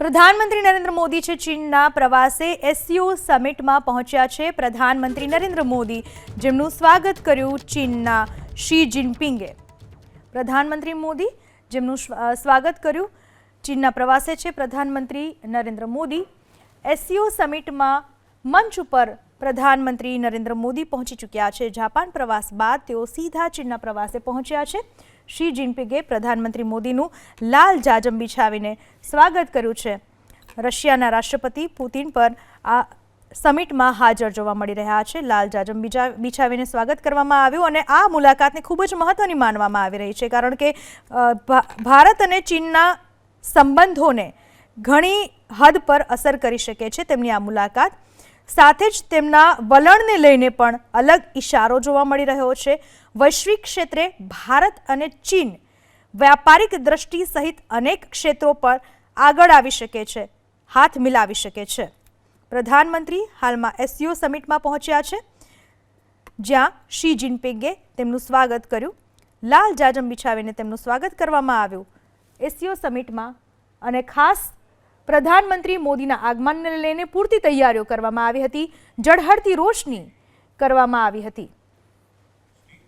પ્રધાનમંત્રી નરેન્દ્ર મોદી છે ચીનના પ્રવાસે એસસીઓ સમિટમાં પહોંચ્યા છે। પ્રધાનમંત્રી નરેન્દ્ર મોદી જેમનું સ્વાગત કર્યું ચીનના શી જિનપિંગે। પ્રધાનમંત્રી મોદી જેમનું સ્વાગત કર્યું ચીનના પ્રવાસે છે પ્રધાનમંત્રી નરેન્દ્ર મોદી। એસસીઓ સમિટમાં મંચ ઉપર પ્રધાનમંત્રી નરેન્દ્ર મોદી પહોંચી ચૂક્યા છે। જાપાન પ્રવાસ બાદ તેઓ સીધા ચીનના પ્રવાસે પહોંચ્યા છે। શી જિનપિંગે પ્રધાનમંત્રી મોદીનું લાલ જાજમ બિછાવીને સ્વાગત કર્યું છે। રશિયાના રાષ્ટ્રપતિ પુતિન પર આ સમિટમાં હાજર જોવા મળી રહ્યા છે। લાલ જાજમ બિછાવીને સ્વાગત કરવામાં આવ્યું અને આ મુલાકાતને ખૂબ જ મહત્વની માનવામાં આવી રહી છે, કારણ કે ભારત અને ચીનના સંબંધોને ઘણી હદ પર અસર કરી શકે છે તેમની આ મુલાકાત। સાથે જ તેમના વલણને લઈને પણ અલગ ઇશારો જોવા મળી રહ્યો છે। વૈશ્વિક ક્ષેત્રે ભારત અને ચીન વ્યાપારિક દ્રષ્ટિ સહિત અનેક ક્ષેત્રો પર આગળ આવી શકે છે, હાથ મિલાવી શકે છે। પ્રધાનમંત્રી હાલમાં એસસીઓ સમિટમાં પહોંચ્યા છે, જ્યાં શી જિનપિંગે તેમનું સ્વાગત કર્યું। લાલ જાજમ બિછાવીને તેમનું સ્વાગત કરવામાં આવ્યું એસસીઓ સમિટમાં અને ખાસ પ્રધાનમંત્રી મોદીના આગમનને લઈને પૂરતી તૈયારીઓ કરવામાં આવી હતી। ઝળહળતી રોશની કરવામાં આવી હતી।